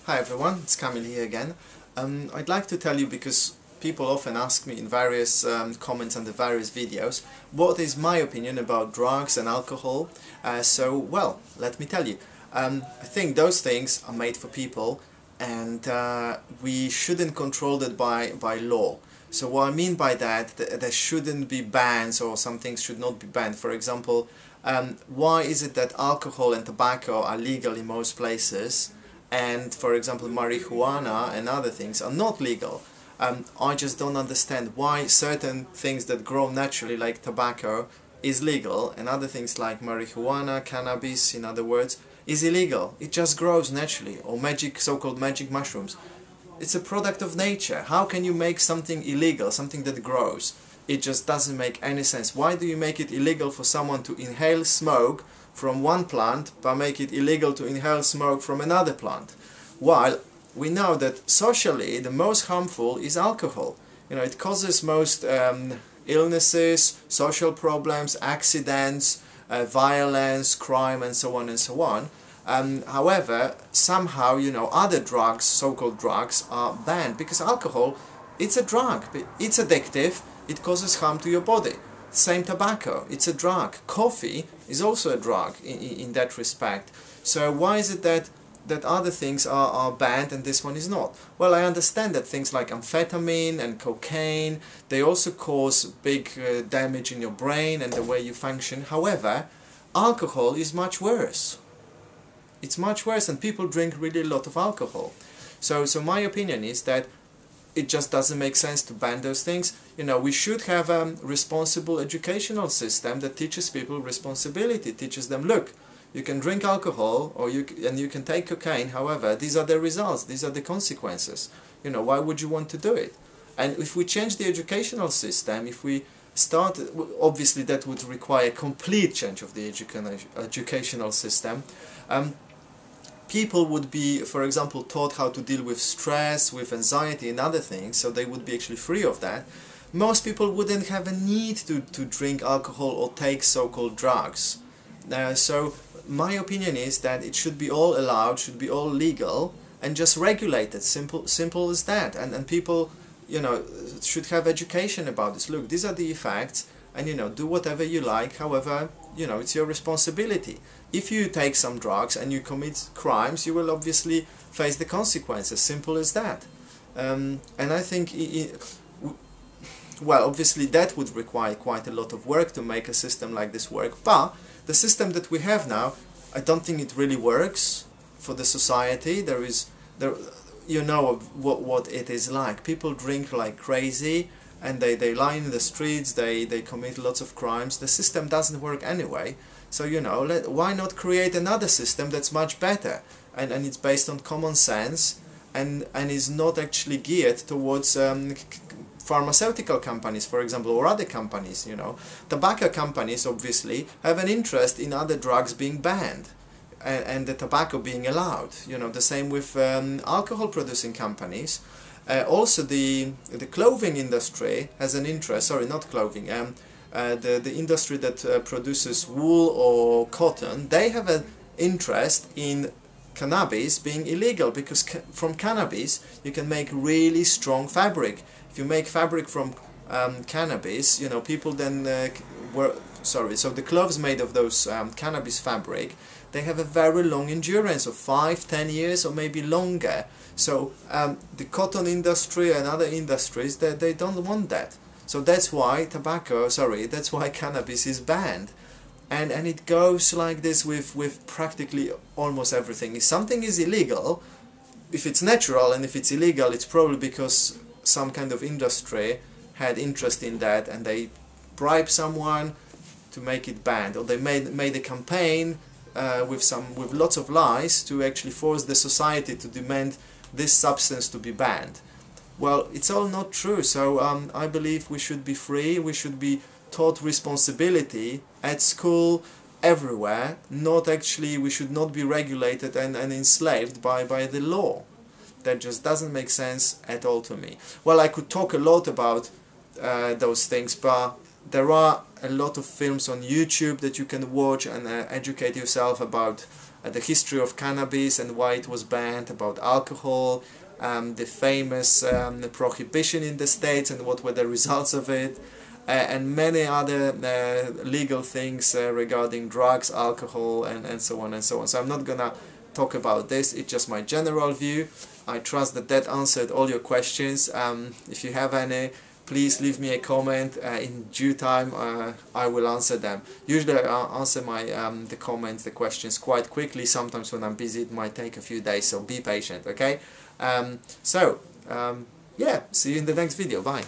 Hi everyone, it's Kamil here again. I'd like to tell you, because people often ask me in various comments under various videos, what is my opinion about drugs and alcohol. Well, let me tell you. I think those things are made for people, and we shouldn't control that by law. So what I mean by that, there shouldn't be bans, or some things should not be banned. For example, why is it that alcohol and tobacco are legal in most places, and for example marijuana and other things are not legal? I just don't understand why certain things that grow naturally, like tobacco, is legal, and other things like marijuana, cannabis in other words, is illegal. It just grows naturally. Or so-called magic mushrooms. It's a product of nature. How can you make something illegal, something that grows? It just doesn't make any sense. Why do you make it illegal for someone to inhale smoke from one plant, but make it illegal to inhale smoke from another plant? While we know that socially the most harmful is alcohol. You know, it causes most illnesses, social problems, accidents, violence, crime, and so on and so on. However, somehow, you know, other drugs, so-called drugs, are banned, because alcohol, it's a drug, it's addictive, it causes harm to your body. Same tobacco, it's a drug. Coffee is also a drug in that respect. So why is it that other things are banned and this one is not? Well, I understand that things like amphetamine and cocaine, they also cause big damage in your brain and the way you function. However, alcohol is much worse. It's much worse, and people drink really a lot of alcohol. So my opinion is that it just doesn't make sense to ban those things. You know, we should have a responsible educational system that teaches people responsibility, teaches them, look, you can drink alcohol and you can take cocaine, however, these are the results, these are the consequences. You know, why would you want to do it? And if we change the educational system, if we start, obviously that would require complete change of the educational system. People would be, for example, taught how to deal with stress, with anxiety and other things, so they would be actually free of that. Most people wouldn't have a need to drink alcohol or take so-called drugs. So my opinion is that it should be all allowed, should be all legal, and just regulated. Simple as that. And people, you know, should have education about this. Look, these are the effects, and you know, do whatever you like. However, you know, it's your responsibility. If you take some drugs and you commit crimes, you will obviously face the consequences. Simple as that. And I think, well, obviously that would require quite a lot of work to make a system like this work. But the system that we have now, I don't think it really works for the society. You know what it is like. People drink like crazy, and they lie in the streets, they commit lots of crimes. The system doesn't work anyway. So, you know, why not create another system that's much better, and it's based on common sense, and is not actually geared towards pharmaceutical companies, for example, or other companies. You know, tobacco companies obviously have an interest in other drugs being banned, and the tobacco being allowed. You know, the same with alcohol producing companies. Also the clothing industry has an interest, sorry, not clothing, the industry that produces wool or cotton, they have an interest in cannabis being illegal, because from cannabis you can make really strong fabric. If you make fabric from cannabis, you know, people then so the clothes made of those cannabis fabric, they have a very long endurance of 5-10 years or maybe longer. So the cotton industry and other industries, they don't want that. So that's why that's why cannabis is banned. And it goes like this with practically almost everything. If something is illegal, if it's natural, and if it's illegal, it's probably because some kind of industry had interest in that, and they bribed someone to make it banned, or they made a campaign with lots of lies to actually force the society to demand this substance to be banned. Well, it's all not true. So I believe we should be free, we should be taught responsibility at school, everywhere. Not actually, we should not be regulated and enslaved by the law. That just doesn't make sense at all to me. Well, I could talk a lot about those things, but there are a lot of films on YouTube that you can watch and educate yourself about the history of cannabis and why it was banned, about alcohol, the famous prohibition in the States and what were the results of it, and many other legal things regarding drugs, alcohol, and so on and so on. So I'm not gonna talk about this, it's just my general view. I trust that that answered all your questions. If you have any, please leave me a comment. In due time I will answer them. Usually I answer my the comments, the questions quite quickly. Sometimes when I'm busy it might take a few days, so be patient, okay? Yeah, see you in the next video. Bye.